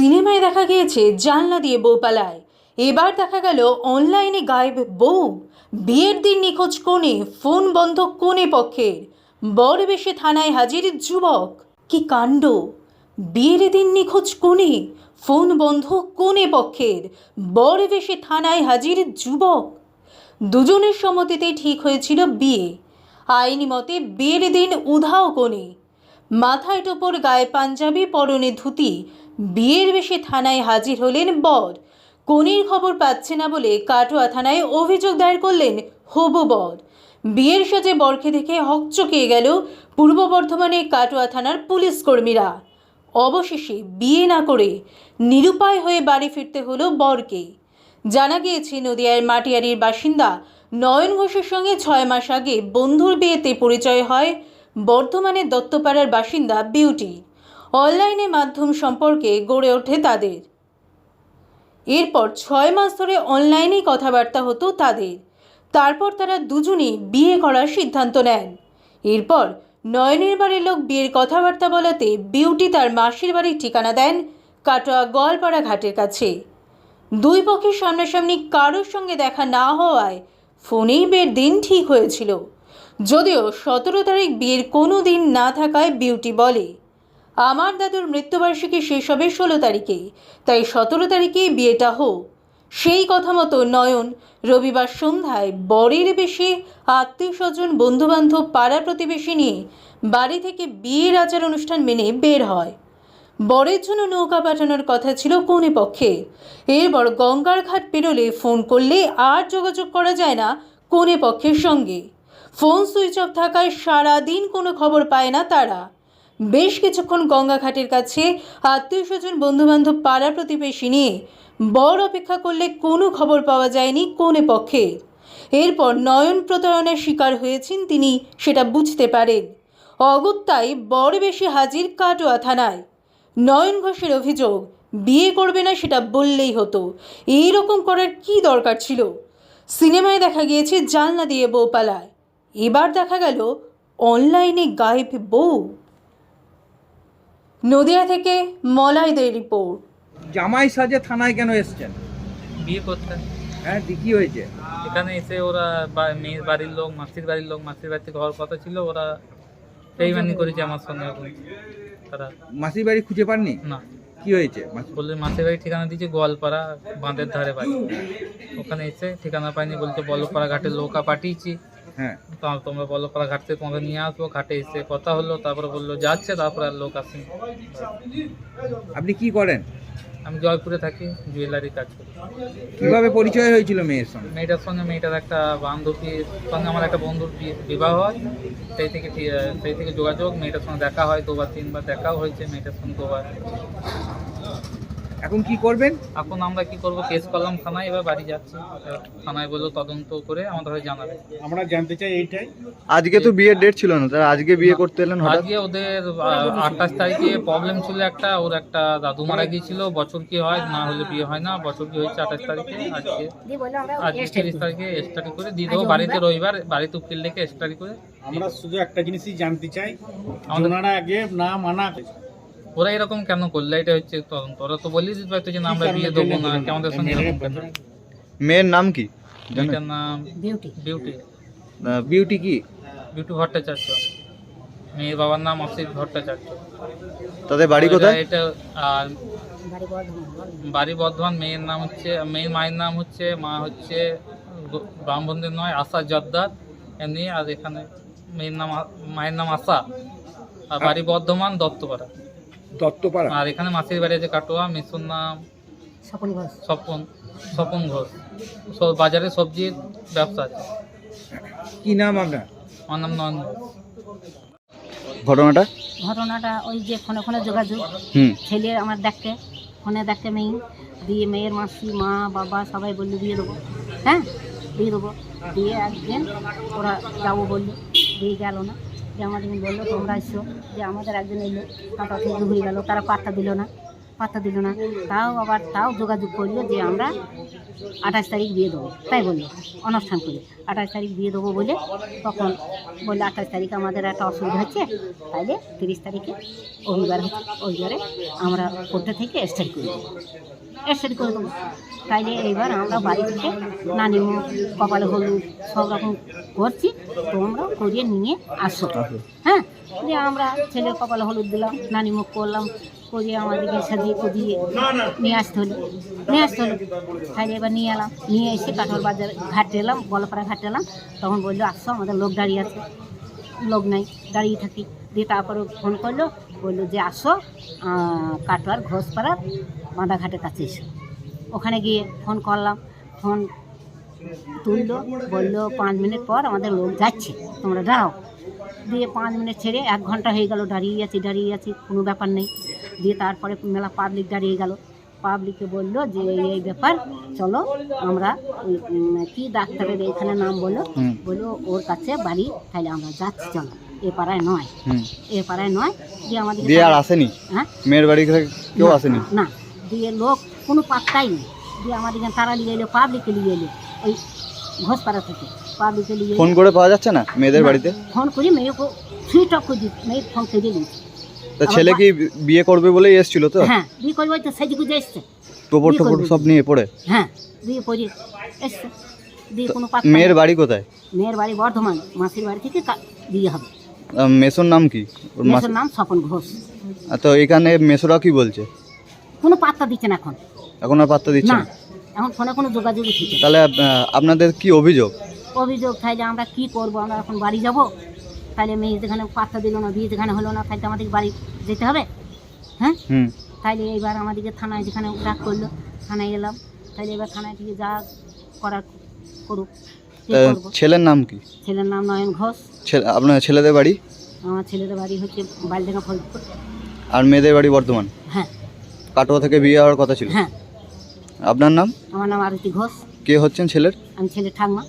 সিনেমায় দেখা গিয়েছে জানলা দিয়ে বউ পালায়, এবার দেখা গেল অনলাইনে গায়েব বউ। বিয়ের দিন নিখোঁজ কনে, ফোন বন্ধ কনে পক্ষের, বর বেশে থানায় হাজির যুবক। কি কাণ্ড! বিয়ের দিন নিখোঁজ কনে, ফোন বন্ধ কনে পক্ষের, বর বেশে থানায় হাজির যুবক। দুজনের সম্মতিতে ঠিক হয়েছিল বিয়ে। আইনি মতে বিয়ের দিন উধাও কনে, মাথায় টোপর, গায়ে পাঞ্জাবি, পরনে ধুতি, বিয়ের বেশে থানায় হাজির হলেন বর। কনের খবর পাচ্ছে না বলে কাটোয়া থানায় অভিযোগ দায়ের করলেন হবু বর। বিয়ের সাজে বরকে দেখে হকচকিয়ে গেল পূর্ব বর্ধমানের কাটোয়া থানার পুলিশ কর্মীরা। অবশেষে বিয়ে না করে নিরুপায় হয়ে বাড়ি ফিরতে হলো বরকে। জানা গিয়েছে নদিয়ার মাটিয়ারির বাসিন্দা নয়ন ঘোষের সঙ্গে 6 মাস আগে বন্ধুর বিয়েতে পরিচয় হয় বর্ধমানের দত্তপাড়ার বাসিন্দা বিউটি। অনলাইনে মাধ্যম সম্পর্কে গড়ে ওঠে তাদের। এরপর 6 মাস ধরে অনলাইনেই কথাবার্তা হতো তাদের। তারপর তারা দুজনেই বিয়ে করার সিদ্ধান্ত নেন। এরপর নয়নের বাড়ির লোক বিয়ের কথাবার্তা বলাতে বিউটি তার মাসির বাড়ির ঠিকানা দেন কাটোয়া গোয়ালপাড়া ঘাটের কাছে। দুই পক্ষের সামনাসামনি কারোর সঙ্গে দেখা না হওয়ায় ফোনেই বিয়ের দিন ঠিক হয়েছিল। যদিও 17 তারিখ বিয়ের কোনো দিন না থাকায় বিউটি বলে, আমার দাদুর মৃত্যুবার্ষিকী শেষ হবে 16 তারিখে, তাই 17 তারিখেই বিয়েটা হোক। সেই কথা মতো নয়ন রবিবার সন্ধ্যায় বরের বেশে আত্মীয় স্বজন, বন্ধুবান্ধব, পাড়া প্রতিবেশী নিয়ে বাড়ি থেকে বিয়ের আচার অনুষ্ঠান মেনে বের হয়। বরের জন্য নৌকা পাঠানোর কথা ছিল কনে পক্ষে। এরপর গঙ্গার ঘাট পেরোলে ফোন করলে আর যোগাযোগ করা যায় না কনে পক্ষের সঙ্গে। ফোন সুইচ অফ থাকায় সারাদিন কোনো খবর পায় না তারা। বেশ কিছুক্ষণ গঙ্গা ঘাটের কাছে আত্মীয় স্বজন, বন্ধুবান্ধব, পাড়া প্রতিবেশী নিয়ে বর অপেক্ষা করলে কোনো খবর পাওয়া যায়নি কনে পক্ষে। এরপর নয়ন প্রতারণার শিকার হয়েছেন তিনি সেটা বুঝতে পারেন। অগত্যায় বর বেশি হাজির কাটোয়া থানায়। নয়ন ঘোষের অভিযোগ, বিয়ে করবে না সেটা বললেই হতো, এই রকম করার কি দরকার ছিল? সিনেমায় দেখা গিয়েছে জানলা দিয়ে বউ পালায়, এবার দেখা গেল অনলাইনে গায়েব বউ। নদিয়া থেকে মলাইদের রিপোর্ট। জামাই সাজে থানায় কেন এসছেন? বিয়ে করতে। হ্যাঁ, কি হয়েছে? এখানে এসে ওরা মেয়ের বাড়ির লোক, মাসির বাড়ির লোক, মাসির বাড়ি থেকে হওয়ার কথা ছিল, ওরা বেইমানি করেছে আমার সঙ্গে। এখন তারা মাসির বাড়ি খুঁজে পাননি? না, কি হয়েছে? বললে মাসির বাড়ির ঠিকানা দিয়েছে গোয়ালপাড়া বাঁধের ধারে বাড়ি। ওখানে এসে ঠিকানা পাইনি, বলছে বলপাড়া ঘাটে নৌকা পাঠিয়েছি, হ্যাঁ, তোমরা বলপাড়া ঘাট থেকে তোমাকে নিয়ে আসবো। ঘাটে এসে কথা হলো, তারপরে বললো যাচ্ছে, তারপরে আর লোক আসেনি। আপনি কি করেন? আমি জয়পুরে থাকি, জুয়েলারি কাজ করি। কিভাবে পরিচয় হয়েছিল মেয়ের সঙ্গে? মেয়েটার একটা বান্ধবীর সঙ্গে আমার একটা বন্ধুর বিবাহ হয়, সেই থেকে যোগাযোগ। মেয়েটার সঙ্গে দেখা হয় 2-3বার, দেখাও হয়েছে মেয়েটার সঙ্গে 2বার। এখন কি করবেন? এখন আমরা কি করব, কেস করলাম থানায়, এবার বাড়ি যাচ্ছি। থানায় বললো তদন্ত করে আমাদের হয়ে জানাবে। আমরা জানতে চাই এইটাই, আজকে তো বিয়ের ডেট ছিল না, তারা আজকে বিয়ে করতে এলেন হঠাৎ? আজকে ওদের 28 তারিখে প্রবলেম ছিল একটা, ওর একটা দাদু মারা গিয়েছিল। বছর কি হয় না হলে বিয়ে হয় না, বছর কি হয়েছে 28 তারিখে। আজকে 30 তারিখে এক্সট্রারি করে দিয়ে দেবো বাড়িতে। রবিবার বাড়িতে উকিল ডেকে এক্সট্রারি করে। আমরা শুধু একটা জিনিসই জানতে চাই, ওনারা আগে না মানা, ওরা এরকম কেন করলে, এটা হচ্ছে তদন্ত। ওরা তো বলেই দিতে পারতো যে না আমরা বিয়ে দেবো না, আমাদের সঙ্গে এরকম কেন? মেয়ের নাম কি? মেয়েটার নাম বিউটি। বিউটি কি? বিউটি ভট্টাচার্য। মেয়ের বাবার নাম অসিত ভট্টাচার্য। তাদের বাড়ি কোথায়? এটা আর বাড়ি বর্ধমান। মেয়ের মায়ের নাম হচ্ছে, মা হচ্ছে ব্রাহ্মণদের নয়, আশা জর্দার এমনি। আর এখানে মায়ের নাম আশা, আর বাড়ি বর্ধমান দত্তপাড়া। আর এখানে মাসির বাড়ি আছে কাটোয়া। মিশুর নাম স্বপন ঘোষ। বাজারে সবজির ব্যবসা আছে। কি নাম আপনার? আমার নাম নয়ন ঘোষ। ঘটনাটা ওই যে ফোনে যোগাযোগ, ছেলে আমার ফোনে দেখতে মেয়ে দিয়ে, মেয়ের মাসি, মা, বাবা সবাই বললো বিয়ে দেবো। হ্যাঁ, বিয়ে দেবো। দিয়ে একদিন ওরা যাবো বললো, দিয়ে গেল না। যে আমাদের বললো তোমরা এসো, যে আমাদের একজন এলো, কাটা থেকে হয়ে গেলো, তারা পাত্তা দিল না। পাত্তা দিল না। তাও যোগাযোগ করলো যে আমরা 28 তারিখ বিয়ে দেবো, তাই বললো অনুষ্ঠান করে 28 তারিখ বিয়ে দেবো বলে। তখন বললো 28 তারিখে আমাদের একটা অসুবিধা হচ্ছে, তাইলে 30 তারিখে রবিবার হচ্ছে, রবিবারে আমরা কোর্টে থেকে স্টেট করে দেবো। তাইলে এইবার আমরা বাড়ি থেকে নানিমুখ, কপালে হলুদ সব রকম করছি, তোমরা করিয়ে নিয়ে আসো। হ্যাঁ, দিয়ে আমরা ছেলের কপালে হলুদ দিলাম, নানিমুখ করলাম, করিয়ে আমাদেরকে সাজিয়ে কুজিয়ে নিয়ে আসতে হলো। তাইলে এবার নিয়ে এলাম, নিয়ে এসে কাঠল বাজার ঘাটে এলাম, বলপাড়া ঘাটে এলাম। তখন বললো আসো, আমাদের লোক দাঁড়িয়ে আছে। লোক নাই, দাঁড়িয়ে থাকি। দিয়ে তারপরে ফোন করলো, বললো যে আসো কাটোয়ার ঘোষপাড়ার বাঁধাঘাটের কাছে এসো। ওখানে গিয়ে ফোন করলাম, ফোন তুললো, বললো 5 মিনিট পর আমাদের লোক যাচ্ছে, তোমরা দাঁড়াও। দিয়ে 5 মিনিট ছেড়ে 1 ঘন্টা হয়ে গেল, দাঁড়িয়ে আছি, কোনো ব্যাপার নেই। দিয়ে তারপরে মেলা পাবলিক দাঁড়িয়ে গেল। পাবলিককে বললো যে এই ব্যাপার, চলো আমরা ওই কি ডাক্তারের এখানে নাম বললো, ওর কাছে বাড়ি, তাহলে আমরা যাচ্ছি, চলো এ পাড়ায় নয়। দিয়ে আমাদের দিয়ে আর আসেনি? হ্যাঁ, মেয়ের বাড়ি থেকে কেউ আসেনি না। দিয়ে লোক কোনো পাত্তাই নেই। দিয়ে আমাদের এখানে তারা নিয়ে এলো, পাবলিককে নিয়ে এলো, ওই ঘোষপাড়া থেকে পাবলিককে নিয়ে ফোন করে পাওয়া যাচ্ছে না মেয়েদের বাড়িতে? ফোন করি মেয়েকে সুইচ অফ করে দিই, মেয়ের ফোন কেটে দিয়েছি। তা ছেলে কি বিয়ে করবে বলেই এসেছিল তো? হ্যাঁ, বিয়ে করবে তো সেজি গুজে এসছে, টোপর সব নিয়ে পড়ে। হ্যাঁ, বিয়ে করে এসছে। দিয়ে কোনো পাত্তা মেয়ের নেই। বাড়ি কোথায়? মেয়ের বাড়ি বর্ধমান, মাসির বাড়ি থেকে বিয়ে হবে। মেসোর নাম কি? মেসোর নাম স্বপন ঘোষ। তো এখানে মেসোরা কি বলছে? কোনো পাত্তা দিচ্ছে না এখন আর পাত্তা দিচ্ছে না, না? এখন ফোনে কোনো যোগাযোগ ঠিক। তাহলে আপনাদের কি অভিযোগ? তাইলে আমরা কি করবো, আমরা এখন বাড়ি যাব। তাহলে মেয়ে যেখানে পাত্তা দিল না, বিয়ে যেখানে হলো না, তাহলে আমাদের বাড়ি যেতে হবে। হ্যাঁ, তাইলে এইবার আমাদেরকে থানায় যেখানে ডাক করলো, থানায় এলাম। তাইলে এবার থানায় থেকে যা করার করুক। কি করবো? ছেলের নাম কি? ছেলের নাম নয়ন ঘোষ। আপনার ছেলেদের বাড়ি? আমার ছেলেদের বাড়ি হচ্ছে বালডাঙ্গা ফরিদপুর। আর মেয়েদের বাড়ি বর্ধমান? হ্যাঁ। কাটোয়া থেকে বিয়ে হওয়ার কথা ছিল? হ্যাঁ। আপনার নাম? আমার নাম আরতি ঘোষ। কে হচ্ছেন ছেলের? আমি ছেলে ঠাকমা।